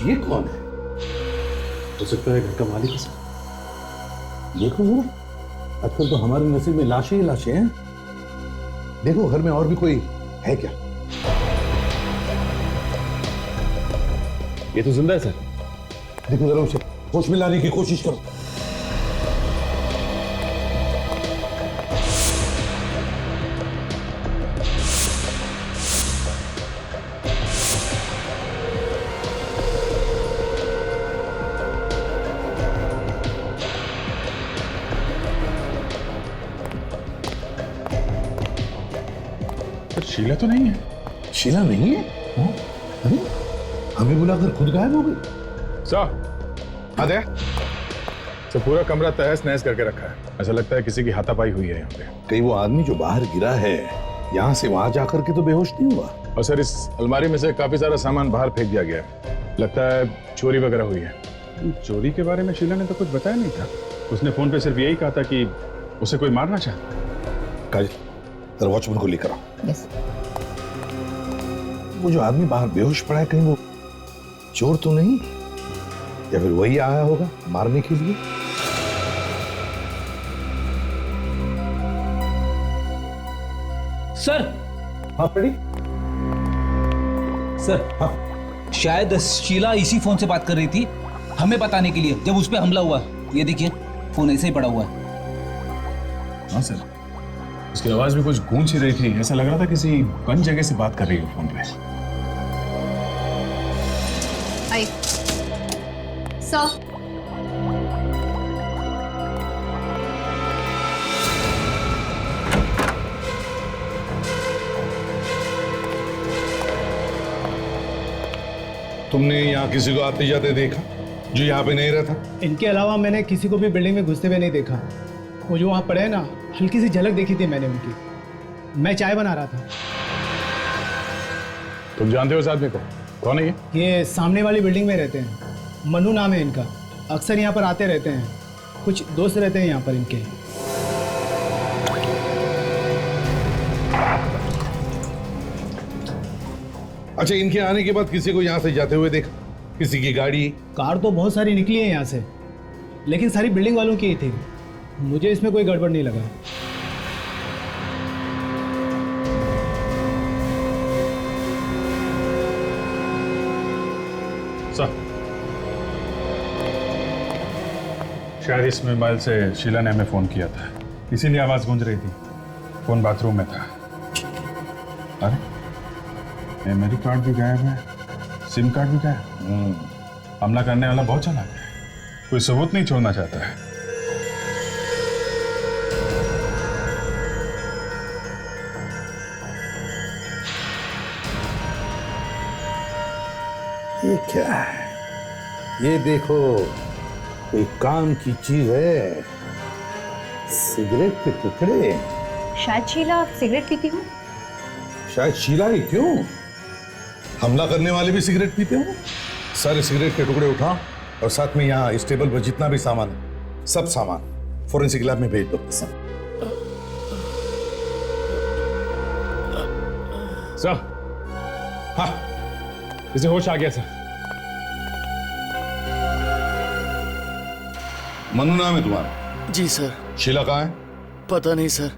ये कौन है? हो सकता है घर का मालिक है सर। देखो जरा, आजकल तो हमारे नसीब में लाशें ही लाशें हैं। देखो घर में और भी कोई है क्या? ये तो जिंदा है सर। देखो जरा उसे होश में लाने की कोशिश करो। शीला तो नहीं है। शीला नहीं है? अरे हमें बुलाकर खुद गायब हो गई। सर अरे तो पूरा कमरा तहस नहस करके रखा है। ऐसा लगता है किसी की हाथापाई हुई है यहाँ पे। कहीं वो आदमी जो बाहर गिरा है यहाँ से वहां जाकर के तो बेहोश नहीं हुआ? और सर इस अलमारी में से काफी सारा सामान बाहर फेंक दिया गया है। लगता है चोरी वगैरह हुई है। चोरी के बारे में शीला ने तो कुछ बताया नहीं था। उसने फोन पे सिर्फ यही कहा था कि उसे कोई मारना चाहता। काजल, जरा वॉचमैन को लेकर आओ। यस। वो जो आदमी बाहर बेहोश पड़ा है, कहीं वो चोर तो नहीं, या फिर वही आया होगा मारने के लिए? सर। हाँ फ्रेडी। सर हाँ शायद शीला इसी फोन से बात कर रही थी हमें बताने के लिए जब उस पे हमला हुआ। ये देखिए फोन ऐसे ही पड़ा हुआ है। हाँ सर, उसकी आवाज भी कुछ गूंज ही रही थी। ऐसा लग रहा था किसी बंद जगह से बात कर रही है फोन पे। आई सर। तुमने यहाँ किसी को आते जाते देखा जो यहाँ पे नहीं रहता? इनके अलावा मैंने किसी को भी बिल्डिंग में घुसते हुए नहीं देखा। वो जो वहाँ पड़े हैं ना, हल्की सी झलक देखी थी मैंने उनकी। मैं चाय बना रहा था। तुम जानते हो इस आदमी को? कौन है ये सामने वाली बिल्डिंग में रहते हैं। मनु नाम है इनका। अक्सर यहाँ पर आते रहते हैं। कुछ दोस्त रहते हैं यहाँ पर इनके। अच्छा, इनके आने के बाद किसी को यहाँ से जाते हुए देखा? किसी की गाड़ी? कार तो बहुत सारी निकली है यहाँ से, लेकिन सारी बिल्डिंग वालों की ही थी। मुझे इसमें कोई गड़बड़ नहीं लगा। सर शायद इस मोबाइल से शीला ने हमें फोन किया था, इसीलिए आवाज गूंज रही थी। फोन बाथरूम में था। अरे मेमोरी कार्ड भी गायब है, सिम कार्ड भी गायब। हमला करने वाला बहुत चालाक है, कोई सबूत नहीं छोड़ना चाहता है। ये क्या है? ये देखो, कोई काम की चीज है। सिगरेट के टुकड़े। शायद शीला सिगरेट पीती हूँ। शायद शीला ही क्यों, हमला करने वाले भी सिगरेट पीते हो। सारे सिगरेट के टुकड़े उठाओ और साथ में यहाँ इस टेबल पर जितना भी सामान है, सब सामान फोरेंसिक लैब में भेज दो। सर हाँ, इसे होश आ गया सर। मनु नाम है तुम्हारा? जी सर। शीला कहाँ है? पता नहीं सर,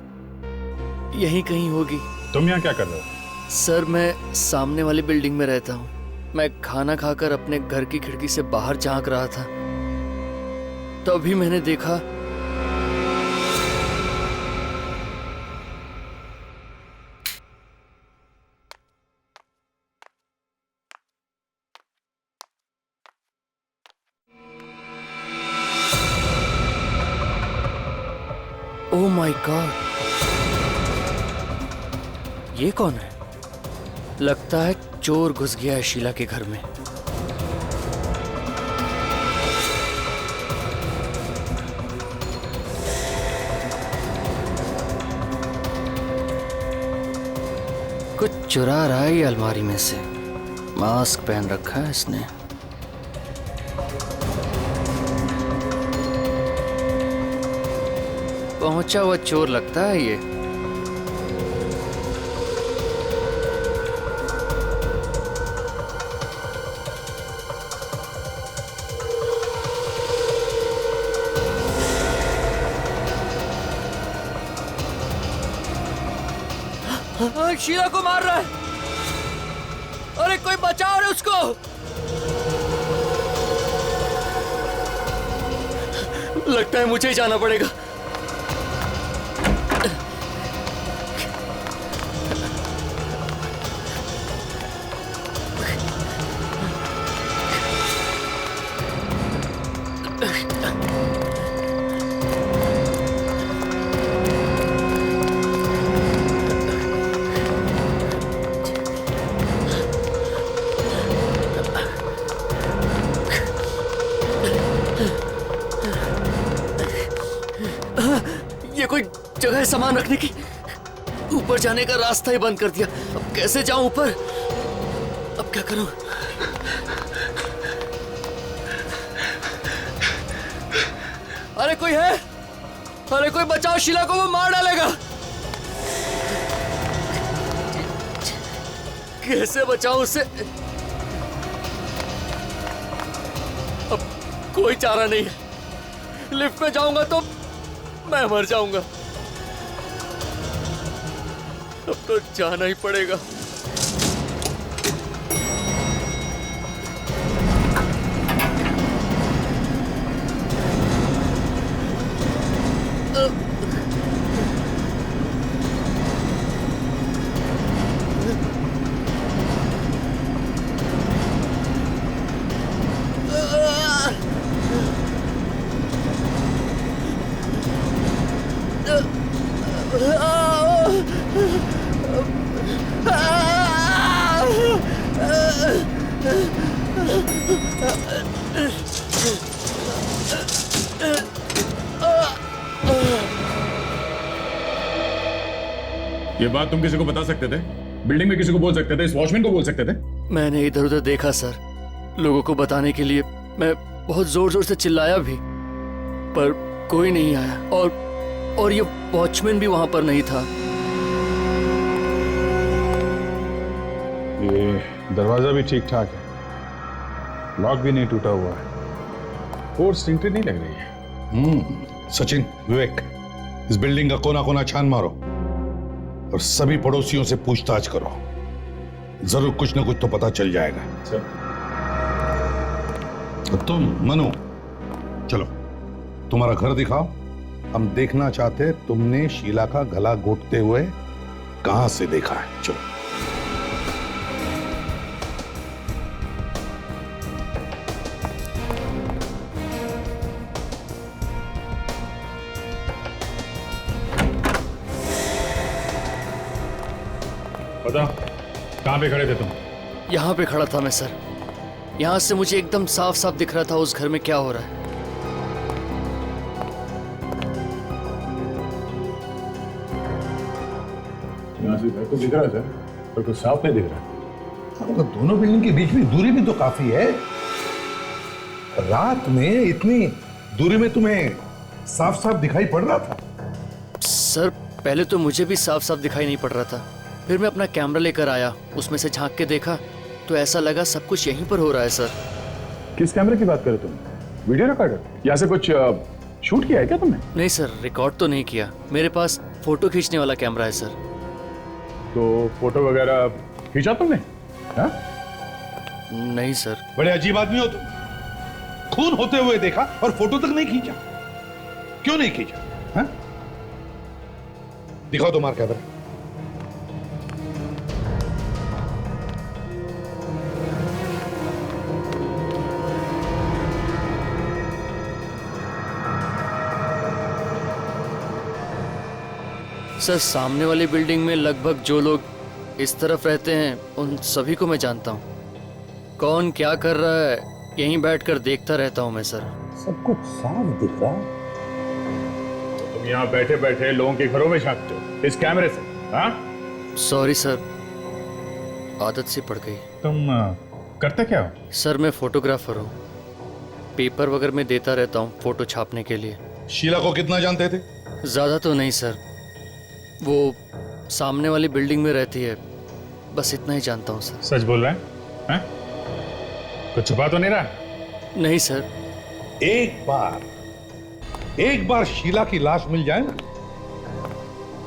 यहीं कहीं होगी। तुम यहाँ क्या कर रहे हो? सर मैं सामने वाली बिल्डिंग में रहता हूँ। मैं खाना खाकर अपने घर की खिड़की से बाहर झांक रहा था, तभी मैंने देखा ओह माय गॉड, ये कौन है? लगता है चोर घुस गया है शीला के घर में। कुछ चुरा रहा है ये अलमारी में से। मास्क पहन रखा है इसने। पहुंचा हुआ चोर लगता है ये। शीला को मार रहा है। अरे कोई बचाओ रे उसको। लगता है मुझे ही जाना पड़ेगा। ये कोई जगह है सामान रखने की? ऊपर जाने का रास्ता ही बंद कर दिया। अब कैसे जाऊं ऊपर? अब क्या करूं? अरे कोई है? अरे कोई बचाओ, शीला को वो मार डालेगा। कैसे बचाऊं उसे? अब कोई चारा नहीं है। लिफ्ट में जाऊंगा तो मैं मर जाऊंगा। अब तो जाना ही पड़ेगा। ये बात तुम किसी को बता सकते थे? बिल्डिंग में किसी को बोल सकते थे? इस वॉचमैन को बोल सकते थे? मैंने इधर उधर देखा सर, लोगों को बताने के लिए मैं बहुत जोर जोर से चिल्लाया भी, पर कोई नहीं आया। और ये वॉचमैन भी वहां पर नहीं था। ये दरवाजा भी ठीक ठाक है, लॉक भी नहीं टूटा हुआ है, फोर्स एंट्री नहीं लग रही है। सचिन, विवेक, इस बिल्डिंग का कोना कोना छान मारो और सभी पड़ोसियों से पूछताछ करो। जरूर कुछ ना कुछ तो पता चल जाएगा। तो तुम मनु, चलो तुम्हारा घर दिखाओ। हम देखना चाहते हैं तुमने शीला का गला घोटते हुए कहां से देखा है। चलो। बताओ, कहां पे खड़े थे तुम? यहाँ पे खड़ा था मैं सर। यहाँ से मुझे एकदम साफ साफ दिख रहा था उस घर में क्या हो रहा है। यहाँ से घर तो दिख रहा है सर, पर कुछ साफ नहीं दिख रहा। तो दोनों बिल्डिंग के बीच में दूरी भी तो काफी है। रात में इतनी दूरी में तुम्हें साफ साफ दिखाई पड़ रहा था? सर पहले तो मुझे भी साफ साफ दिखाई नहीं पड़ रहा था, फिर मैं अपना कैमरा लेकर आया, उसमें से झांक के देखा तो ऐसा लगा सब कुछ यहीं पर हो रहा है सर। किस कैमरे की बात कर रहे तुम? Video recorder? यहाँ से कुछ शूट किया है क्या तुमने? नहीं सर, रिकॉर्ड तो नहीं किया। मेरे पास फोटो खींचने वाला कैमरा है सर। तो फोटो वगैरह खींचा तुमने? हाँ? नहीं सर। बड़े अजीब आदमी हो तुम। खून होते हुए देखा और फोटो तक नहीं खींचा। क्यों नहीं खींचा? हाँ? दिखाओ तुम्हारा कैमरा। सर सामने वाली बिल्डिंग में लगभग जो लोग इस तरफ रहते हैं उन सभी को मैं जानता हूँ। कौन क्या कर रहा है यहीं बैठकर देखता रहता हूँ मैं सर। सब कुछ साफ दिख रहा है। तुम यहाँ बैठे बैठे लोगों के घरों में झांकते हो इस कैमरे से? हाँ? सॉरी सर, आदत सी पड़ गई। तुम करते क्या हो? सर मैं फोटोग्राफर हूँ, पेपर वगैरह में देता रहता हूँ फोटो छापने के लिए। शीला को कितना जानते थे? ज्यादा तो नहीं सर, वो सामने वाली बिल्डिंग में रहती है, बस इतना ही जानता हूँ सर। सच बोल रहे हैं? हैं? कुछ छुपा तो नहीं रहा? नहीं सर। एक बार शीला की लाश मिल जाए ना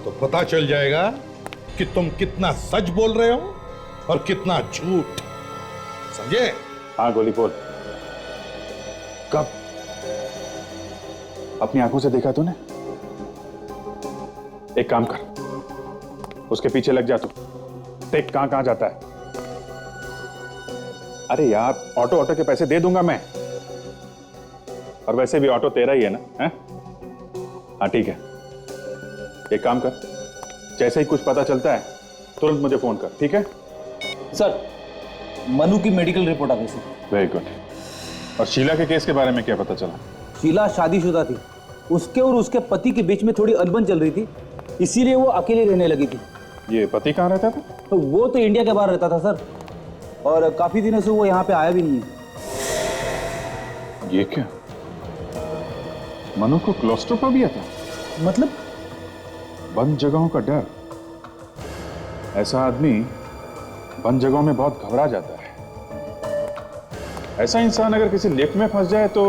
तो पता चल जाएगा कि तुम कितना सच बोल रहे हो और कितना झूठ। समझे? हाँ गोली बोल। कब? अपनी आंखों से देखा तूने? एक काम कर, उसके पीछे लग जा तू। देख कहां जाता है। अरे यार, ऑटो के पैसे दे दूंगा मैं, और वैसे भी ऑटो तेरा ही है ना? हैं? हाँ ठीक है, एक काम कर, जैसे ही कुछ पता चलता है तुरंत मुझे फोन कर, ठीक है? सर, मनु की मेडिकल रिपोर्ट आ गई सर। Very good. और शीला के केस के बारे में क्या पता चला? शीला शादीशुदा थी, उसके और उसके पति के बीच में थोड़ी अनबन चल रही थी, इसीलिए वो अकेली रहने लगी थी। ये पति कहाँ रहता था? तो वो तो इंडिया के बाहर रहता था सर, और काफी दिनों से वो यहाँ पे आया भी नहीं है। ये क्या? मनु को क्लोस्ट्रोफोबिया था? मतलब? बंद जगहों का डर। ऐसा आदमी बंद जगहों में बहुत घबरा जाता है। ऐसा इंसान अगर किसी लिफ्ट में फंस जाए तो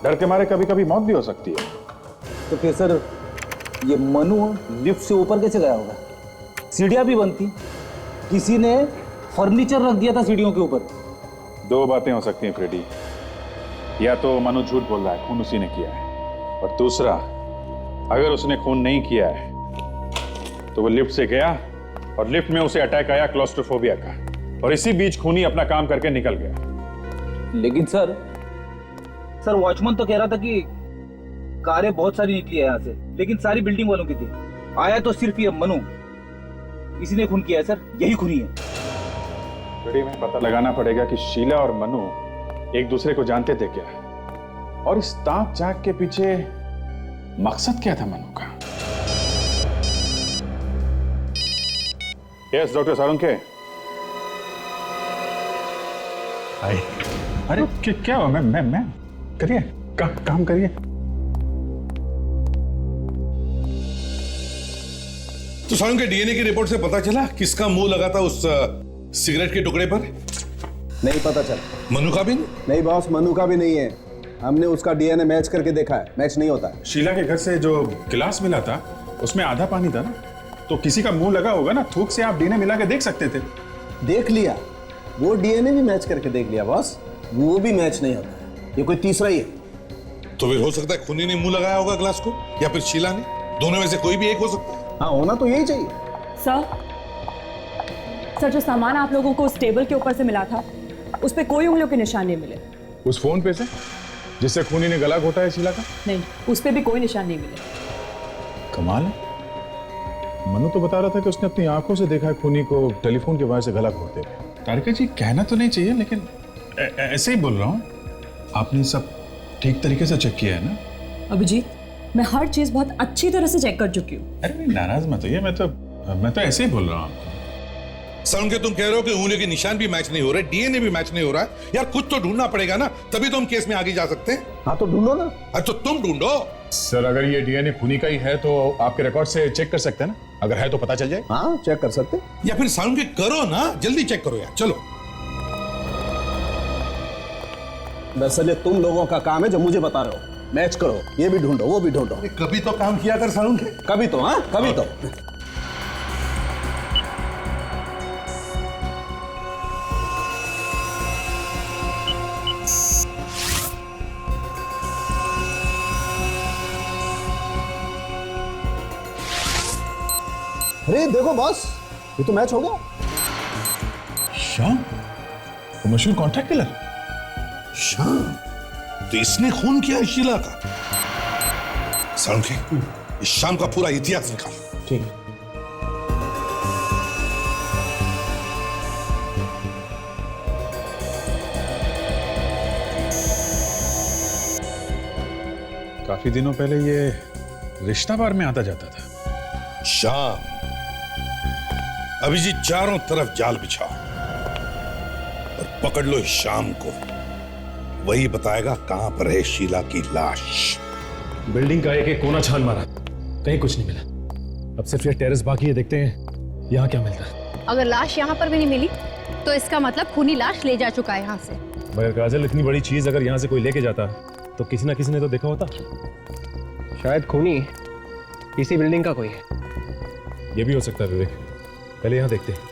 डर के मारे कभी कभी मौत भी हो सकती है। तो फिर सर, ये मनु लिफ्ट से ऊपर कैसे गया होगा? सीढ़ियां भी बंद थी, किसी ने फर्नीचर रख दिया था सीढ़ियों के ऊपर। दो बातें हो सकती हैं फ्रेडी, या तो मनु झूठ बोल रहा है, खून उसी ने किया है, और दूसरा, अगर उसने खून नहीं किया है तो वो लिफ्ट से गया और लिफ्ट में उसे अटैक आया क्लोस्ट्रोफोबिया का, और इसी बीच खूनी अपना काम करके निकल गया। लेकिन सर वॉचमैन तो कह रहा था कि कारें बहुत सारी निकली है यहाँ से, लेकिन सारी बिल्डिंग वालों की थी। आया तो सिर्फ ये मनु, इसी ने खून किया है सर, यही खूनी है। फ्रेडी, में पता लगाना पड़ेगा कि शीला और मनु एक दूसरे को जानते थे क्या, और इस ताक झांक के पीछे मकसद क्या था मनु का। Yes doctor Sarunke. अरे क्या हुआ? मैं करिए, काम करिए। तो सारुण के डीएनए की रिपोर्ट से पता चला किसका मुंह लगा था उस सिगरेट के टुकड़े पर? नहीं पता चला। मनु का भी नहीं बॉस, मनु का भी नहीं है। हमने उसका डीएनए मैच करके देखा है, मैच नहीं होता है। शीला के घर से जो गिलास मिला था उसमें आधा पानी था ना, तो किसी का मुंह लगा होगा ना, थूक से आप डीएनए मिला के देख सकते थे। देख लिया, वो डीएनए भी मैच करके देख लिया बॉस, वो भी मैच नहीं होता है। ये कोई तीसरा ही है। तो फिर हो सकता है खूनी ने मुंह लगाया होगा ग्लास को, या फिर शीला ने। दोनों में से कोई भी एक हो सकता है। हाँ, होना तो यही चाहिए। सर, जो सामान आप लोगों को उस टेबल के ऊपर से मिला था, उस पे कोई उंगलियों के निशान नहीं मिले। उस फोन पे से जिससे खूनी ने गला घोटा है शीला का? नहीं, उस पे भी कोई निशान नहीं मिले। कमाल है, मनु तो बता रहा था कि उसने अपनी आंखों से देखा है खूनी को टेलीफोन के वजह से गला घोटते हुए। तारिका जी, कहना तो नहीं चाहिए, लेकिन ऐसे ही बोल रहा हूँ। आपने सब ठीक तरीके से चेक किया है ना? अभिजीत, मैं हर चीज बहुत अच्छी तरह से चेक कर चुकी हूँ। अरे नाराज मत होइए, मैं तो ऐसे ही बोल रहा हूँ। सारुण के तुम कह रहे हो कि उंगलियों के निशान भी मैच नहीं हो रहे, डीएनए भी मैच नहीं हो रहा है। यार कुछ तो ढूंढना पड़ेगा ना, तभी तो हम केस में आगे जा सकते हैं। हाँ तो ढूंढो ना। अरे तो तुम ढूंढो। सर, अगर ये डीएनए खूनी का ही है तो आपके रिकॉर्ड से चेक कर सकते हैं ना? अगर है तो पता चल जाए। हाँ, चेक कर सकते। या फिर सारुण के करो ना, जल्दी चेक करो यार, चलो। दरअसल तुम लोगों का काम है जो मुझे बता रहे हो। मैच करो, ये भी ढूंढो, वो भी ढूंढो। कभी तो काम किया कर सारुण के। कभी तो, हाँ कभी तो। अरे देखो बॉस, ये तो मैच हो गया। श्याम, वो मशहूर कॉन्ट्रैक्ट किलर शाम, तो इसने खून किया शीला का। सारुण के, इस शाम का पूरा इतिहास निकाल। ठीक है। काफी दिनों पहले ये रिश्ता बार में आता जाता था। शाम, अभिजीत चारों तरफ जाल बिछाओ और पकड़ लो इस शाम को। वही बताएगा कहां पर है शीला की लाश। बिल्डिंग का एक एक कोना छान मारा, कहीं कुछ नहीं मिला। अब सिर्फ ये टेरेस बाकी है, देखते हैं यहाँ क्या मिलता है। अगर लाश यहाँ पर भी नहीं मिली तो इसका मतलब खूनी लाश ले जा चुका है यहाँ से। मगर काजल, इतनी बड़ी चीज अगर यहाँ से कोई लेके जाता तो किसी ना किसी ने तो देखा होता। शायद खूनी इसी बिल्डिंग का कोई है। ये भी हो सकता है विवेक। पहले यहां देखते हैं।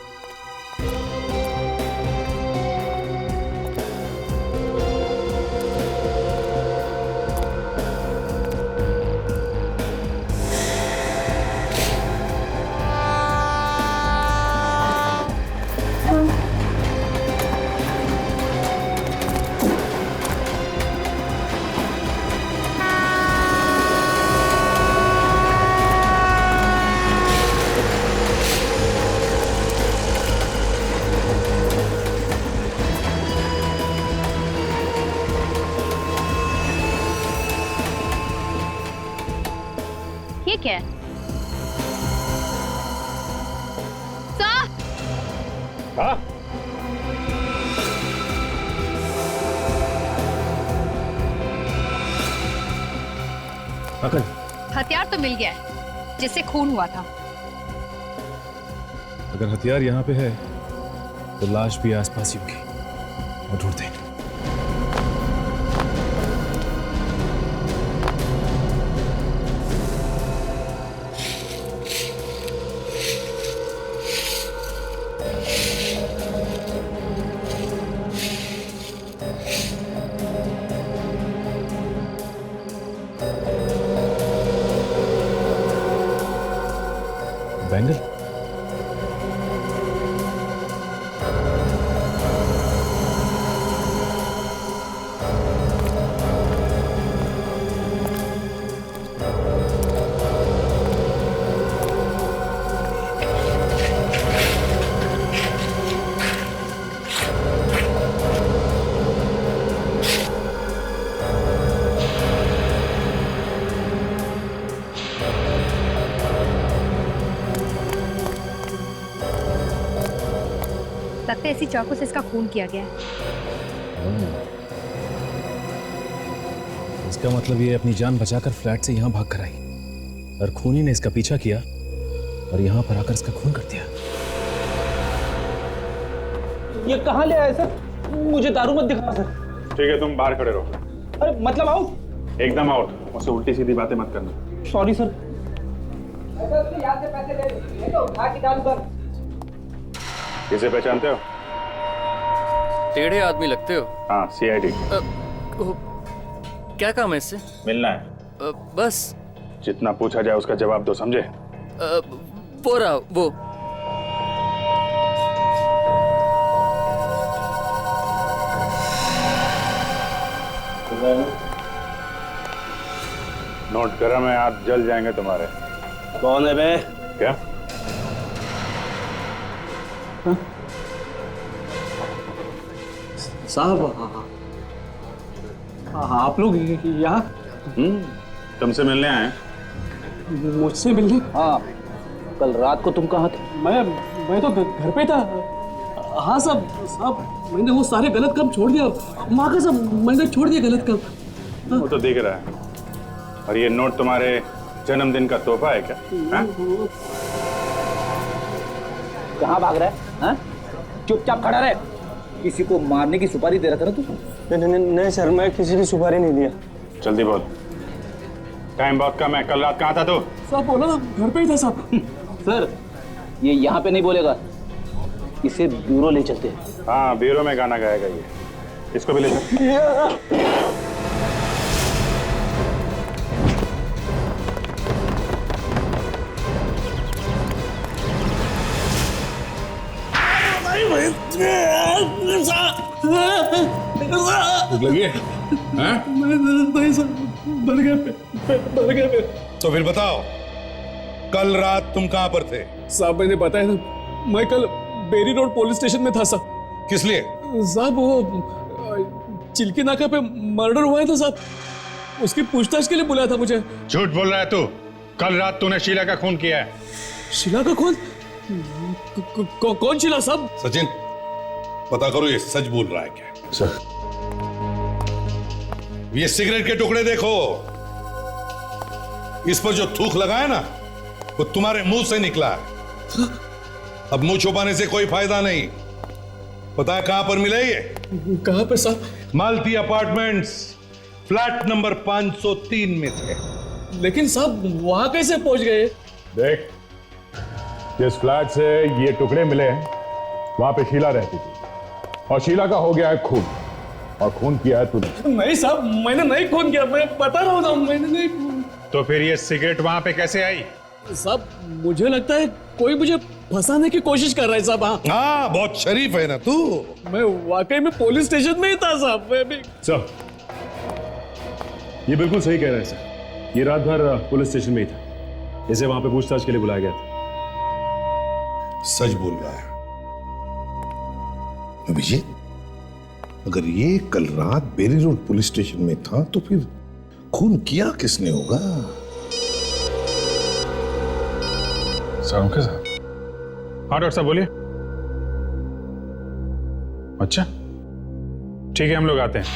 ये क्या है? सर! हाँ? आकर हथियार तो मिल गया है जिससे खून हुआ था। अगर हथियार यहाँ पे है तो लाश भी आसपास ही होगी। और ढूंढते हैं। बैंगल लगता है इसी चाकू से इसका खून किया गया है। इसका मतलब ये अपनी जान बचाकर फ्लैट से यहाँ भाग कर आई और खूनी ने इसका पीछा किया और यहाँ पर आकर इसका खून कर दिया। ये कहाँ ले आए सर? मुझे दारू मत दिखा सर। ठीक है, तुम बाहर खड़े रहो। अरे मतलब आउट? एकदम आउट। मुझसे उल्टी सीधी बातें मत करना। Sorry sir. याद से पैसे ले लो, उठा के दारू कर। किसे पहचानते हो? टेढ़े आदमी लगते हो। हाँ, CID। क्या काम है इससे? मिलना है। बस जितना पूछा जाए उसका जवाब दो, समझे? वो रहा वो। नोट गरम है, हाथ जल जाएंगे तुम्हारे। कौन है बे? क्या? साहब आप लोग यहाँ तुमसे मिलने आए? मुझसे मिलने? हाँ, कल रात को तुम कहाँ थे? मैं तो घर पे था। हाँ साहब मैंने वो सारे गलत काम छोड़ दिया। माँ का सब मैंने छोड़ दिया गलत काम। वो तो दिख रहा है। और ये नोट तुम्हारे जन्मदिन का तोहफा है क्या? हाँ? कहाँ भाग रहा है? हाँ? चुपचाप खड़ा रहे। किसी को मारने की सुपारी दे रहा था ना तू? नहीं सर, मैं किसी की सुपारी नहीं दिया। जल्दी बोल, टाइम बहुत कम है। कल रात कहाँ था तू? साहब बोला ना, घर पे ही था साहब। सर, ये यहाँ पे नहीं बोलेगा, इसे ब्यूरो ले चलते हैं। हाँ, ब्यूरो में गाना गाएगा ये। इसको भी ले चल। भूख लगी है? हाँ? तो फिर बताओ, कल रात तुम कहां पर थे? साहब मैंने बताया ना, मैं कल बेरी रोड पुलिस स्टेशन में था साहब। किस लिए? साहब वो चिल्की नाका पे मर्डर हुआ है था साहब, उसकी पूछताछ के लिए बुलाया था मुझे। झूठ बोल रहा है तू। कल रात तूने शीला का खून किया है। शीला का खून? कौन शीला साहब? सचिन, पता करो ये सच बोल रहा है क्या? सर, ये सिगरेट के टुकड़े देखो, इस पर जो थूक लगा है ना, वो तुम्हारे मुंह से निकला है। अब मुंह छुपाने से कोई फायदा नहीं। पता है कहां पर मिले ये? कहां पे साहब? मालती अपार्टमेंट्स, फ्लैट नंबर 503 में थे। लेकिन साहब वहां कैसे पहुंच गए? देख, जिस फ्लैट से ये टुकड़े मिले हैं वहां पे शीला रहती थी और शीला का हो गया है खून और खून किया है तूने। नहीं साहब, मैंने नहीं खून किया, मैं बता रहा हूँ साहब, मैंने नहीं खून। तो फिर ये सिगरेट वहां पे कैसे आई? साहब मुझे लगता है कोई मुझे फंसाने की कोशिश कर रहा है साहब। हाँ, हाँ, बहुत शरीफ है ना तू। मैं वाकई में पुलिस स्टेशन में ही था साहब। मैं भी सर, ये बिल्कुल सही कह रहे हैं सर। ये रात भर पुलिस स्टेशन में ही था। इसे वहां पे पूछताछ के लिए बुलाया गया था। सच बोल रहा है अभिजीत। अगर ये कल रात बेरी रोड पुलिस स्टेशन में था तो फिर खून किया किसने होगा? साहब के साथ? हाँ डॉक्टर साहब बोलिए। अच्छा ठीक है, हम लोग आते हैं।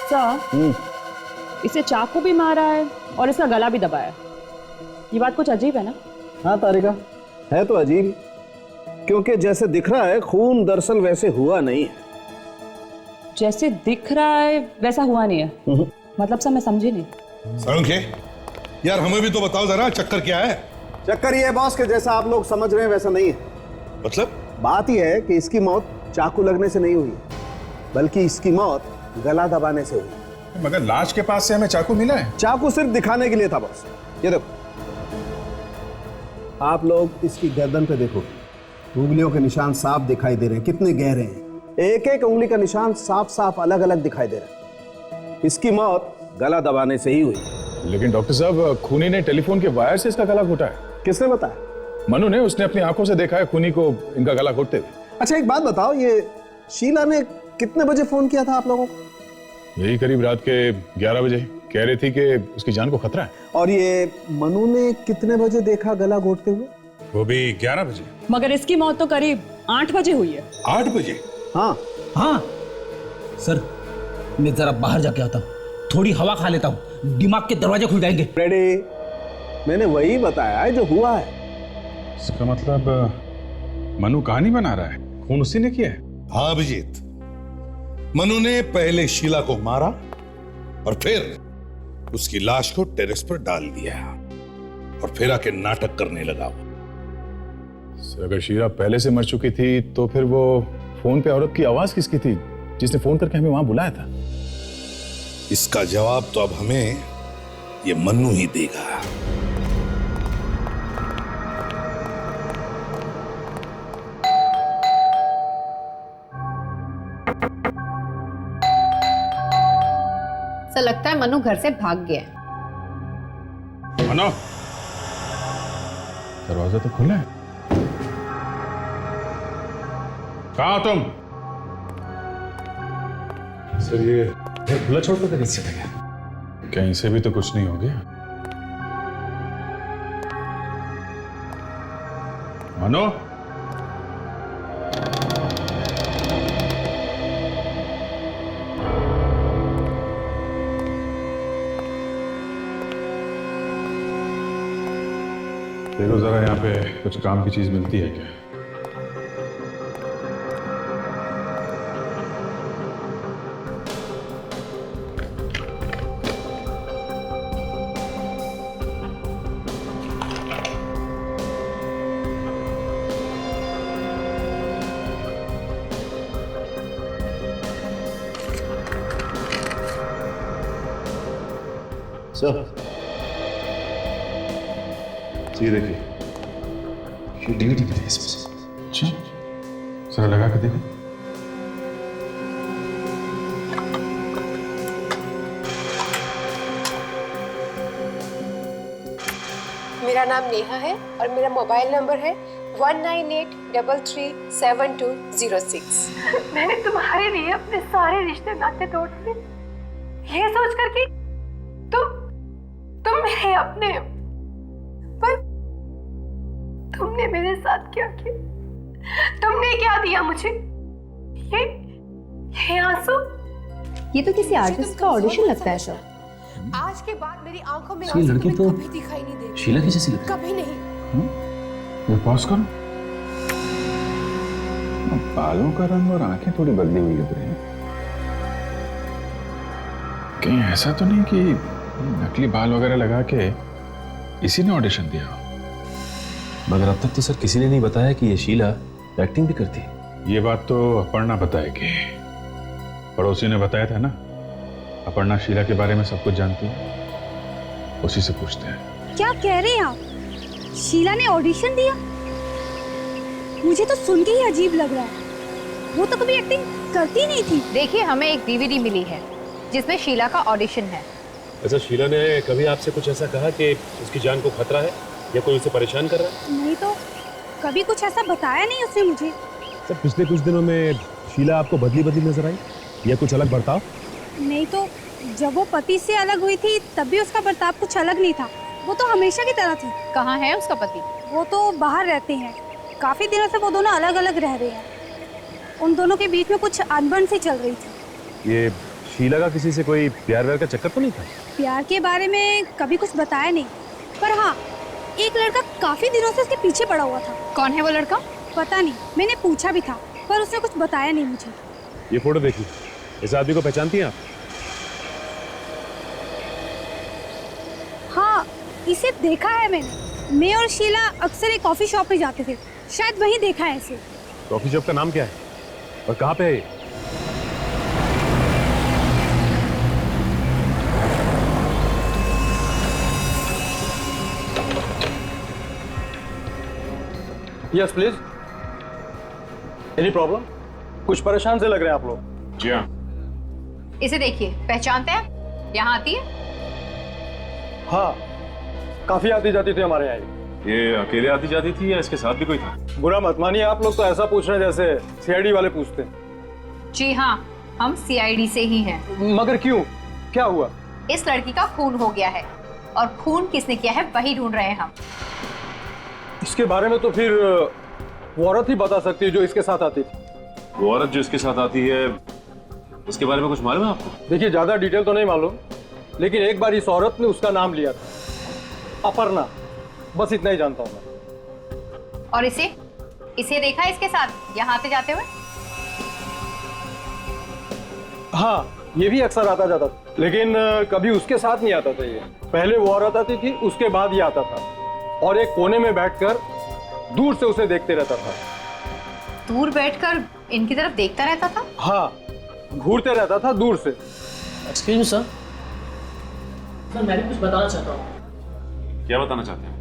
सर, इसे चाकू भी मारा है और इसका गला भी दबाया है। ये बात कुछ अजीब है ना? हाँ तारिका, है तो अजीब ही। क्योंकि जैसे दिख रहा है खून दरअसल वैसे हुआ नहीं है। जैसे दिख रहा है वैसा हुआ नहीं है मतलब सर मैं समझी नहीं। सरुखे, यार हमें भी तो बताओ जरा, चक्कर क्या है? चक्कर ये है बॉस कि जैसा आप लोग समझ रहे हैं वैसा नहीं है। मतलब? बात यह है कि इसकी मौत चाकू लगने से नहीं हुई, बल्कि इसकी मौत गला दबाने से हुई। मगर लाश के पास से हमें चाकू मिला है। चाकू सिर्फ दिखाने के लिए था बॉस। ये देखो, आप लोग इसकी गर्दन पे देखो, उंगलियों के निशान साफ दिखाई दे रहे हैं। कितने गहरे हैं, एक एक उंगली का निशान साफ साफ अलग अलग दिखाई दे रहा है। इसकी मौत गला दबाने से ही हुई। लेकिन डॉक्टर साहब, खूनी ने टेलीफोन के वायर से इसका गला घोटा है। किसने बताया? मनु ने, उसने अपनी आंखों से देखा है खूनी को इनका गला घोटते हुए। अच्छा एक बात बताओ, ये शीला ने कितने बजे फोन किया था आप लोगों को? यही करीब रात के 11 बजे। कह रही थी कि उसकी जान को खतरा है। और ये मनु ने कितने बजे देखा गला घोटते हुए? वो भी 11 बजे। मगर इसकी मौत तो करीब 8 बजे हुई है। 8 बजे? हाँ हाँ सर, मैं जरा बाहर जाके आता हूँ, थोड़ी हवा खा लेता हूँ, दिमाग के दरवाजे खुल जाएंगे। रेडी, मैंने वही बताया है जो हुआ है। इसका मतलब मनु कहानी बना रहा है, खून उसी ने किया है। हाँ अभिजीत, मनु ने पहले शीला को मारा और फिर उसकी लाश को टेरेस पर डाल दिया और फिर आके नाटक करने लगा। अगर शीला पहले से मर चुकी थी तो फिर वो फोन पे औरत की आवाज किसकी थी जिसने फोन करके हमें वहां बुलाया था? इसका जवाब तो अब हमें ये मन्नू ही देगा। ऐसा लगता है मनु घर से भाग गया है। मनु, दरवाजा तो खुला है। कहाँ हो तुम? सर ये खुला छोड़ कर कैसे चला गया? कहीं से भी तो कुछ नहीं हो गया। मनु, देखो जरा यहाँ पे कुछ काम की चीज मिलती है क्या? सर ये देखिए, ये डीवीडी भी है इसमें। अच्छा, जरा लगा के देखो। मेरा नाम नेहा है और मेरा मोबाइल नंबर है 1983372006। मैंने तुम्हारे लिए अपने सारे रिश्ते नाते तोड़ दिए, ये सोच कर कि तुम मेरे अपने, पर तुमने मेरे साथ क्या किया? तुमने क्या दिया मुझे? ये आंसू? ये तो किसी आर्टिस्ट का ऑडिशन लगता है सर। आज के बाद मेरी आंखों में ये आंसू लड़की तुम्हें तो कभी दिखाई नहीं देगी। शीला की जैसी लगती है। कभी नहीं। ये पॉज करो। बालों का रंग और आंखें थोड़ी बदली हुई लग रही हैं। कहीं ऐसा तो नहीं कि नकली बाल वगैरह लगा के इसी ने ऑडिशन दिया हो। मगर अब तक तो सर किसी ने नहीं बताया कि ये शीला एक्टिंग भी करती है। ये बात तो अपर्णा बताएगी। पड़ोसी ने बताया था ना, अपर्णा शीला के बारे में सब कुछ जानती है, उसी से पूछते हैं। क्या कह रहे हैं आप? शीला ने ऑडिशन दिया? मुझे तो सुन के ही अजीब लग रहा है। वो तो कभी एक्टिंग करती नहीं थी। देखिए, हमें एक डीवीडी मिली है जिसमें शीला का ऑडिशन है। अच्छा, शीला ने कभी आपसे कुछ ऐसा कहा कि उसकी जान को खतरा है या कोई उसे परेशान कर रहा है? नहीं तो कभी कुछ ऐसा बताया नहीं उसने मुझे। सर, पिछले कुछ दिनों में शीला आपको बदली बदली नजर आई या कुछ अलग बर्ताव? नहीं तो जब वो पति से अलग हुई थी तब भी उसका बर्ताव कुछ अलग नहीं था। वो तो हमेशा की तरह थी। कहाँ है उसका पति? वो तो बाहर रहते हैं। काफी दिनों से वो दोनों अलग अलग रह रहे हैं। उन दोनों के बीच में कुछ अनबन सी चल रही थी। ये शीला का किसी से कोई प्यार व्यार का चक्कर तो नहीं था? प्यार के बारे में कभी कुछ बताया नहीं, पर हाँ, एक लड़का काफी दिनों से उसके पीछे पड़ा हुआ था। कौन है वो लड़का? पता नहीं, मैंने पूछा भी था पर उसने कुछ बताया नहीं मुझे। ये फोटो देखिए, इस आदमी को पहचानती हैं आप? हाँ, इसे देखा है मैंने। मैं और शीला अक्सर एक कॉफी शॉप में जाते थे, शायद वहीं देखा है इसे। कॉफी शॉप का नाम क्या है और कहाँ पे है ये? Yes please. Any problem? कुछ परेशान से लग रहे हैं आप लोग। जी हाँ। इसे देखिए, पहचानते हैं? यहाँ आती है? हाँ, काफी आती जाती थी हमारे यहाँ। ये अकेले आती जाती थी या इसके साथ भी कोई था? बुरा मत मानिए, आप लोग तो ऐसा पूछ रहे हैं जैसे सीआईडी वाले पूछते हैं। जी हाँ, हम सीआईडी से ही हैं। मगर क्यों, क्या हुआ? इस लड़की का खून हो गया है और खून किसने किया है वही ढूंढ रहे हैं हम। इसके बारे में तो फिर वो औरत ही बता सकती है जो इसके साथ आती थी। वो औरत जो इसके साथ आती है, उसके बारे में कुछ मालूम है आपको? देखिए, ज्यादा डिटेल तो नहीं मालूम, लेकिन एक बार इस औरत ने उसका नाम लिया था, अपर्णा। बस इतना ही जानता हूँ मैं। और इसे देखा है इसके साथ यहाँ आते जाते हुए? हाँ, ये भी अक्सर आता जाता था, लेकिन कभी उसके साथ नहीं आता था। ये पहले वो औरत आती थी, उसके बाद ये आता था और एक कोने में बैठकर दूर से उसे देखते रहता था। दूर बैठकर इनकी तरफ देखता रहता था? हाँ, घूरते रहता था दूर से। एक्सक्यूज मी सर, मैं भी कुछ बताना चाहता हूँ। क्या बताना चाहते हैं?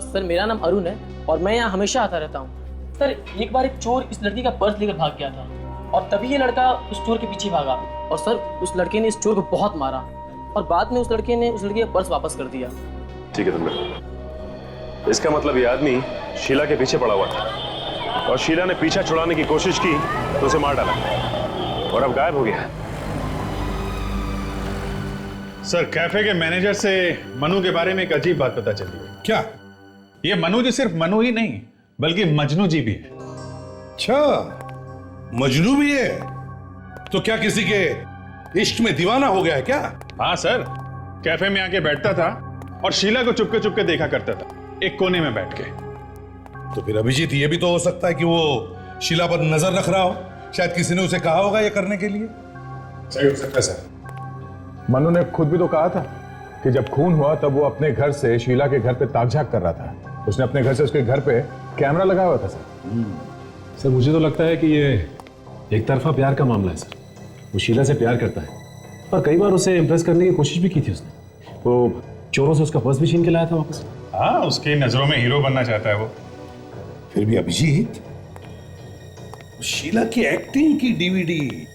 सर, मेरा नाम अरुण है और मैं यहाँ हमेशा आता रहता हूँ। सर, एक बार एक चोर इस लड़की का पर्स लेकर भाग गया था और तभी ये लड़का उस चोर के पीछे भागा और सर उस लड़के ने इस चोर को बहुत मारा और बाद में उस लड़के ने उस लड़की का पर्स वापस कर दिया। ठीक है तुमने, इसका मतलब ये आदमी शीला के पीछे पड़ा हुआ था और शीला ने पीछा छुड़ाने की कोशिश की तो उसे मार डाला और अब गायब हो गया। सर, कैफे के मैनेजर से मनु के बारे में एक अजीब बात पता चली है। क्या? ये मनु जी सिर्फ मनु ही नहीं बल्कि मजनू जी भी है। अच्छा, मजनू भी है? तो क्या किसी के इश्क में दीवाना हो गया है क्या? हाँ सर, कैफे में आके बैठता था और शीला को चुपके चुपके देखा करता था, एक कोने में बैठ के। तो फिर अभिजीत, ये भी तो हो सकता है कि वो शीला पर नजर रख रहा हो। शायद किसी ने उसे कहा होगा ये करने के लिए। सही हो सकता है सर। मनु ने खुद भी तो कहा था कि जब खून हुआ तब वो अपने घर से शीला के घर पे ताक-झाक कर रहा था। उसने अपने घर से उसके घर पे कैमरा लगाया हुआ था सर। सर, मुझे तो लगता है कि ये एक तरफा प्यार का मामला है सर। वो शीला से प्यार करता है पर कई बार उसे इम्प्रेस करने की कोशिश भी की थी उसने। वो चोरों से उसका पर्स भी छीन के लाया था वापस। हाँ, उसकी नजरों में हीरो बनना चाहता है वो। फिर भी अभिजीत, शीला की एक्टिंग की डीवीडी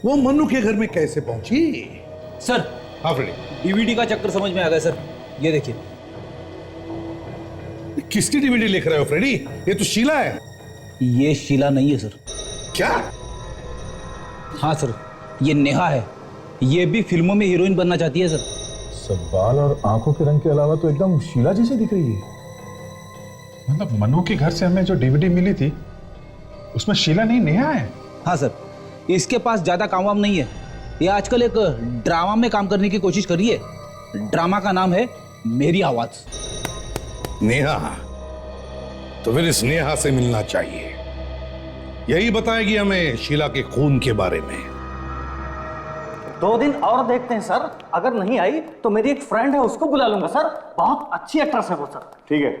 वो मनु के घर में कैसे पहुंची? सर, हाँ फ्रेडी, डीवीडी का चक्कर समझ में आ गया सर। ये देखिए। किसकी डीवीडी लिख रहे हो फ्रेडी? ये तो शीला है। ये शीला नहीं है सर। क्या? हाँ सर, ये नेहा है। ये भी फिल्मों में हीरोइन बनना चाहती है सर। सब बाल और आंखों के रंग के अलावा तो एकदम शीला जैसे दिख रही है। मतलब मनु के घर से हमें जो डीवीडी मिली थी उसमें शीला नहीं, नेहा है। हाँ सर, इसके पास ज्यादा काम वाम नहीं है। ये आजकल एक ड्रामा में काम करने की कोशिश कर रही है। ड्रामा का नाम है मेरी आवाज। नेहा? तो फिर इस नेहा से मिलना चाहिए। यही बताएगी हमें शीला के खून के बारे में। 2 दिन और देखते हैं सर, अगर नहीं आई तो मेरी एक फ्रेंड है उसको बुला लूंगा सर, बहुत अच्छी एक्ट्रेस है वो सर। ठीक है,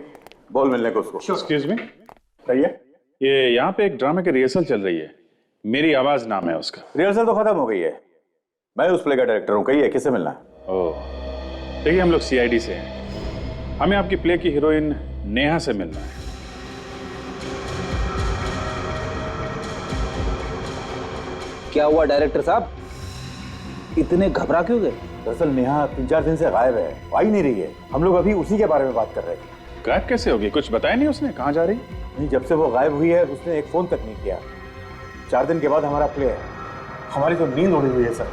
बोल मिलने को उसको। एक्सक्यूज मी, सही है। ये यहाँ पे एक ड्रामे की रिहर्सल चल रही है, मेरी आवाज नाम है उसका। रिहर्सल तो खत्म हो गई है, मैं उस प्ले का डायरेक्टर हूँ। कहिए किससे मिलना है? ओह, देखिए हम लोग CID से हैं, हमें आपकी प्ले की हीरोइन नेहा से मिलना है। क्या हुआ डायरेक्टर साहब, इतने घबरा क्यों गए? दरअसल नेहा 3-4 दिन से गायब है, आ ही नहीं रही है। हम लोग अभी उसी के बारे में बात कर रहे थे। गायब कैसे होगी? कुछ बताया नहीं उसने, कहाँ जा रही? नहीं, जब से वो गायब हुई है उसने एक फोन तक नहीं किया। 4 दिन के बाद हमारा प्ले है, हमारी तो नींद उड़ी हुई है सर।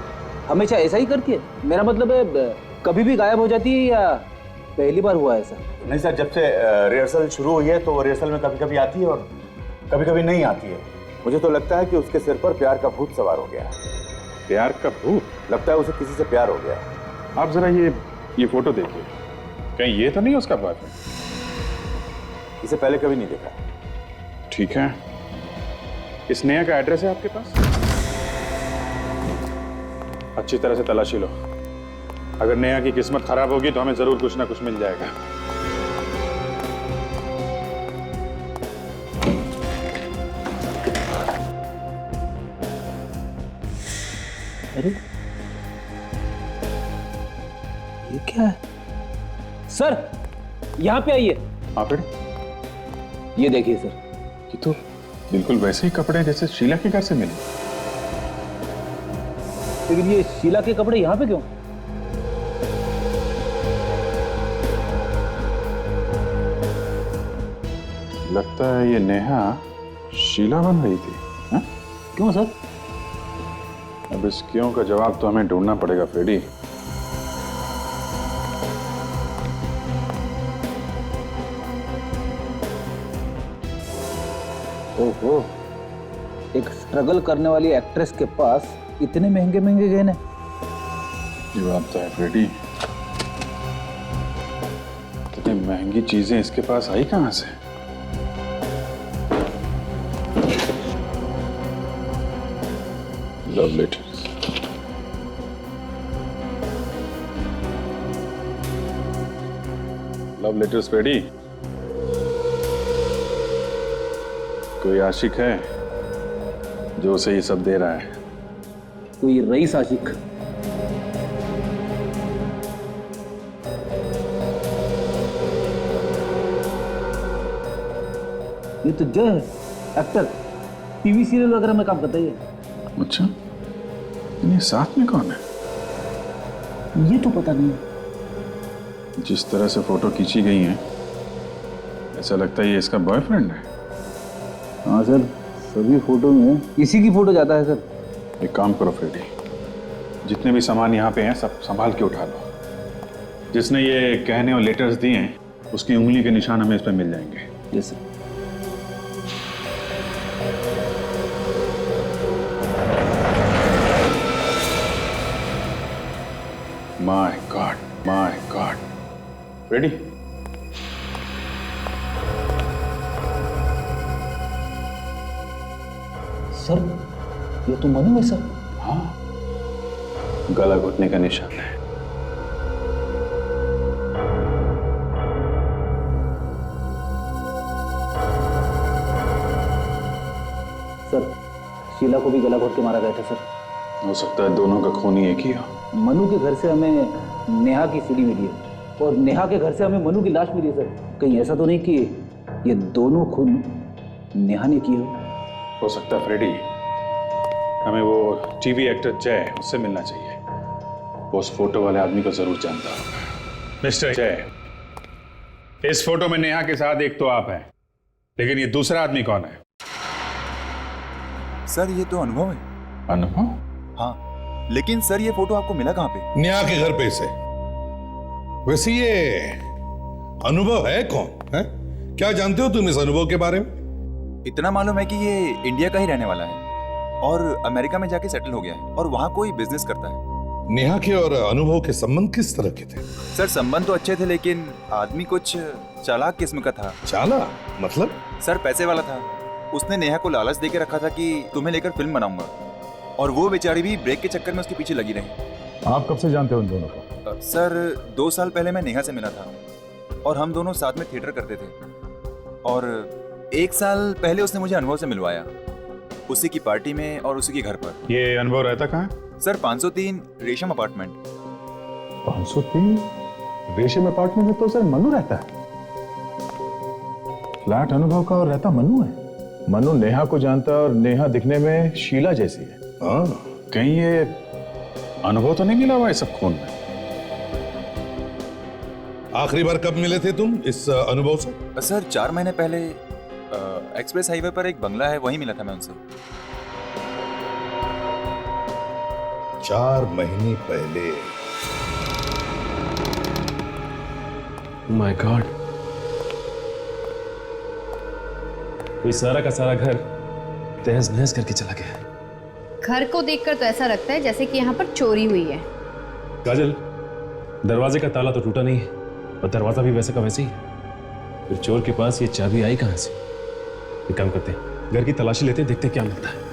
हमेशा ऐसा ही करती है? मेरा मतलब है कभी भी गायब हो जाती है या पहली बार हुआ ऐसा? नहीं सर, जब से रिहर्सल शुरू हुई है तो रिहर्सल में कभी कभी आती है और कभी कभी नहीं आती है। मुझे तो लगता है कि उसके सिर पर प्यार का भूत सवार हो गया है। प्यार का भूत? लगता है उसे किसी से प्यार हो गया। आप जरा ये फोटो देखिए, कहीं ये तो नहीं उसका बॉयफ्रेंड? इसे पहले कभी नहीं देखा। ठीक है, इस नेहा का एड्रेस है आपके पास? अच्छी तरह से तलाशी लो, अगर नेहा की किस्मत खराब होगी तो हमें जरूर कुछ ना कुछ मिल जाएगा। अरे ये क्या है? सर यहाँ पे आइए। हाँ फिर? ये देखिए सर, ये तो बिल्कुल वैसे ही कपड़े हैं जैसे शीला के घर से मिले। लेकिन ये शीला के कपड़े यहाँ पे क्यों? लगता है ये नेहा शीला बन रही थी। हा? क्यों सर? अब इस क्यों का जवाब तो हमें ढूंढना पड़ेगा फ्रेडी। ओहो, एक स्ट्रगल करने वाली एक्ट्रेस के पास इतने महंगे महंगे गहने। ये बात तो है फ्रेडी, इतनी महंगी चीजें इसके पास आई कहां से? Love letters. Love letters Freddie. कोई आशिक है जो उसे ये सब दे रहा है? कोई रईस आशिक? ये तो जय है, एक्टर, टीवी सीरियल वगैरह में काम करता है ये। अच्छा, ये साथ में कौन है? ये तो पता नहीं। जिस तरह से फोटो खींची गई है ऐसा लगता है ये इसका बॉयफ्रेंड है। हाँ सर, सभी फोटो में इसी की फोटो जाता है सर। एक काम करो फ्रेडी, जितने भी सामान यहाँ पे हैं सब संभाल के उठा लो। जिसने ये कहने और लेटर्स दिए हैं उसकी उंगली के निशान हमें इस पर मिल जाएंगे। Yes sir. My God, ready? Sir ये तो मनु है सर। हाँ, गला घुटने का निशान है। सर शीला को भी गला घोट के मारा गया था सर। हो सकता है दोनों का खून ही एक ही हो। मनु के घर से हमें नेहा की सीडी मिली है और नेहा के घर से हमें मनु की लाश मिली है सर। कहीं ऐसा तो नहीं कि ये दोनों खून नेहा ने की हो सकता है फ्रेडी, हमें वो टीवी एक्टर जय उससे मिलना चाहिए। वो उस फोटो वाले आदमी को जरूर जानता होगा। मिस्टर जय, इस फोटो में नेहा के साथ एक तो आप हैं, लेकिन ये दूसरा आदमी कौन है? सर ये तो अनुभव है। अनुभव? हाँ, लेकिन सर ये फोटो आपको मिला कहाँ पे? नेहा के घर पे से। वैसे ये अनुभव है कौन है? क्या जानते हो तुम इस अनुभव के बारे में? इतना मालूम है कि ये इंडिया का ही रहने वाला है और अमेरिका में जाके सेटल हो गया है और वहाँ कोई बिजनेस करता है। नेहा के और अनुभव के संबंध किस तरह के थे? सर संबंध तो अच्छे थे लेकिन आदमी कुछ चालाक किस्म का था। चालाक मतलब? सर पैसे वाला था। उसने नेहा को लालच देके रखा था कि तुम्हें लेकर फिल्म बनाऊंगा और वो बेचारी भी ब्रेक के चक्कर में उसके पीछे लगी रही। आप कब से जानते हो उन दोनों को? सर 2 साल पहले मैं नेहा से मिला था और हम दोनों साथ में थिएटर करते थे। और 1 साल पहले उसने मुझे अनुभव से मिलवाया, उसी की पार्टी में और उसी के घर पर। ये अनुभव रहता कहाँ? सर 503 रेशम अपार्टमेंट। 503 रेशम अपार्टमेंट में तो सर मनु रहता है। फ्लैट अनुभव का और रहता मनु है। मनु नेहा को जानता है और नेहा दिखने में शीला जैसी है। हाँ, कहीं ये अनुभव तो नहीं मिला हुआ है सब खून में? आखिरी बार कब मिले थे तुम इस अनुभव से? सर 4 महीने पहले एक्सप्रेस हाईवे पर एक बंगला है, वहीं मिला था मैं उनसे। 4 महीने पहले? माय गॉड, कोई सारा का सारा घर तहस नहस करके चला गया। घर को देखकर तो ऐसा लगता है जैसे कि यहाँ पर चोरी हुई है। काजल, दरवाजे का ताला तो टूटा नहीं है और दरवाजा भी वैसे का वैसे ही है। फिर चोर के पास ये चाबी आई कहां से? एक काम करते हैं, घर की तलाशी लेते हैं, देखते हैं क्या मिलता है।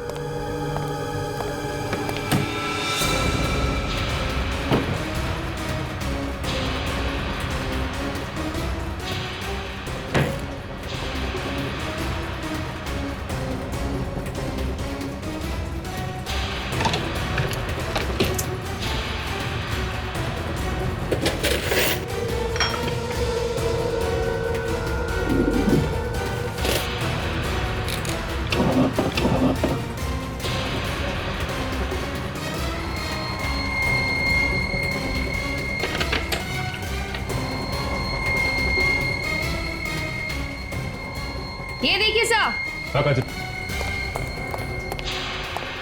ये देखिए साहब, हाँ काजल,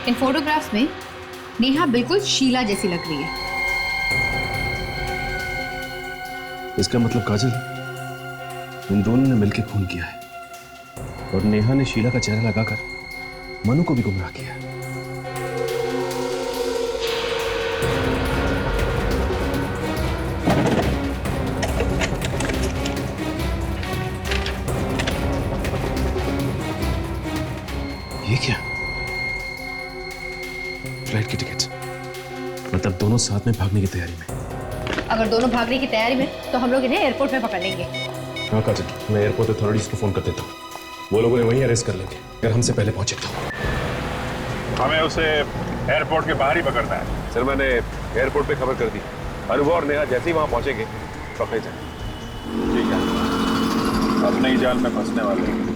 इन फोटोग्राफ्स में नेहा बिल्कुल शीला जैसी लग रही है। इसका मतलब काजल, इन दोनों ने मिलकर खून किया है और नेहा ने शीला का चेहरा लगाकर मनु को भी गुमराह किया है। ये क्या? फ्लाइट की टिकट, मतलब दोनों साथ में भागने की तैयारी में। अगर दोनों भागने की तैयारी में तो हम लोग इन्हें एयरपोर्ट में पकड़ लेंगे। हाँ काजल, मैं एयरपोर्ट अथॉरिटीज को फोन कर देता हूँ, वो लोग उन्हें वहीं अरेस्ट कर लेंगे अगर हमसे पहले पहुंचे तो। हमें उसे एयरपोर्ट के बाहर ही पकड़ना है। सर मैंने एयरपोर्ट पे खबर कर दी, अनुभव और नेहा जैसे ही वहां पहुंचेंगे पकड़े जाएंगे। ठीक है, अपने ही जाल में फंसने वाले हैं।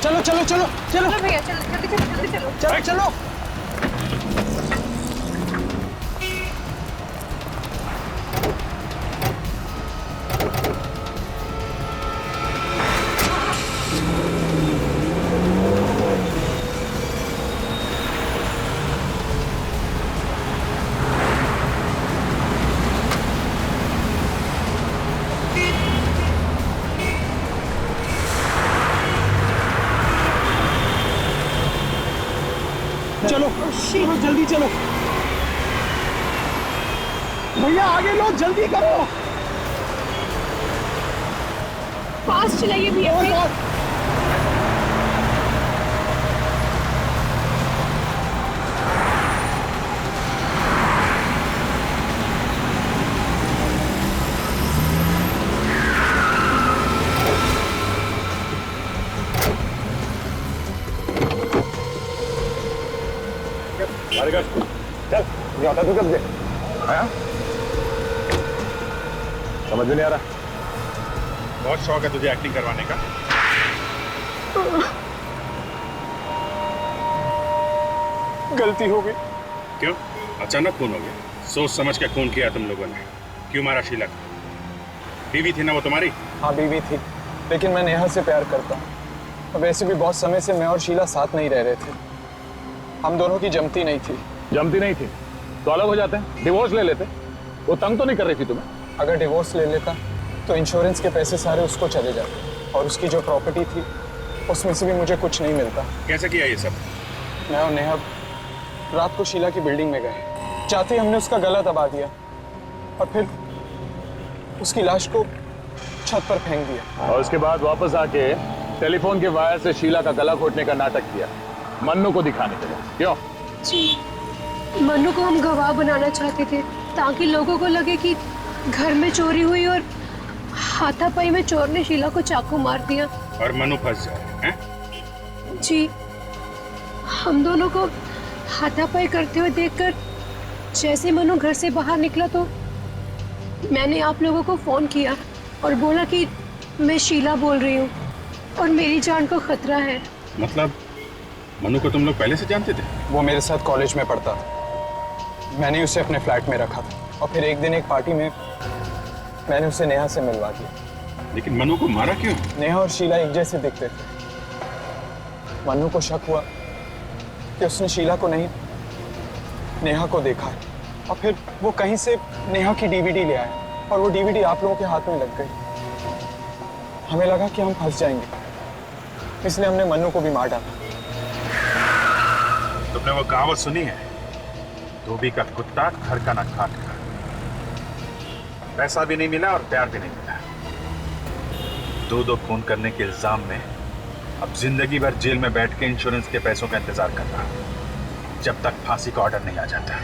चलो चलो चलो चलो भैया, चलो जल्दी चलो, जल्दी चलो। चलो चलो। चलो चलो जल्दी चलो भैया, आगे लो, जल्दी करो। फास्ट चलाइए भैया। चल, जाता तू कब से आया? समझ में नहीं आ रहा। बहुत शौक है तुझे एक्टिंग करवाने का। गलती हो गई। क्यों? अचानक खून हो गया? सोच समझ के खून किया तुम लोगों ने। क्यों मारा शीला को? बीवी थी ना वो तुम्हारी? हाँ बीवी थी, लेकिन मैं नेहा से प्यार करता हूँ। अब वैसे भी बहुत समय से मैं और शीला साथ नहीं रह रहे थे। हम दोनों की जमती नहीं थी। जमती नहीं थी तो अलग हो जाते हैं, डिवोर्स ले लेते। वो तंग तो नहीं कर रही थी तुम्हें? अगर डिवोर्स ले लेता तो इंश्योरेंस के पैसे सारे उसको चले जाते और उसकी जो प्रॉपर्टी थी उसमें से भी मुझे कुछ नहीं मिलता। कैसे किया ये सब? मैं और नेहा रात को शीला की बिल्डिंग में गए, चाहते ही हमने उसका गला दबा दिया और फिर उसकी लाश को छत पर फेंक दिया। और उसके बाद वापस आके टेलीफोन के वायर से शीला का गला घोटने का नाटक किया, मन्नू को दिखाने के लिए। क्यों? जी, मन्नू को हम गवाह बनाना चाहते थे ताकि लोगों को लगे कि घर में चोरी हुई और हाथापाई में चोर ने शीला को चाकू मार दिया और मनु फंस जाए हैं? जी, हम दोनों को हाथापाई करते हुए देखकर जैसे मनु घर से बाहर निकला तो मैंने आप लोगों को फोन किया और बोला कि मैं शीला बोल रही हूँ और मेरी जान को खतरा है। मतलब मनु को तुम लोग पहले से जानते थे? वो मेरे साथ कॉलेज में पढ़ता था, मैंने उसे अपने फ्लैट में रखा था और फिर एक दिन एक पार्टी में मैंने उसे नेहा से मिलवा दिया। लेकिन मनु को मारा क्यों? नेहा और शीला एक जैसे दिखते थे। मनु को शक हुआ कि उसने शीला को नहीं नेहा को देखा है और फिर वो कहीं से नेहा की डीवीडी ले आया और वो डीवीडी आप लोगों के हाथ में लग गई। हमें लगा कि हम फंस जाएंगे, इसलिए हमने मनु को भी मार डाला। तुमने वो कहावत सुनी है, धोबी का कुत्ता घर का ना खाट का। पैसा भी नहीं मिला और प्यार भी नहीं मिला। दो खून करने के इल्जाम में अब जिंदगी भर जेल में बैठ के इंश्योरेंस के पैसों का इंतजार करना, जब तक फांसी का ऑर्डर नहीं आ जाता।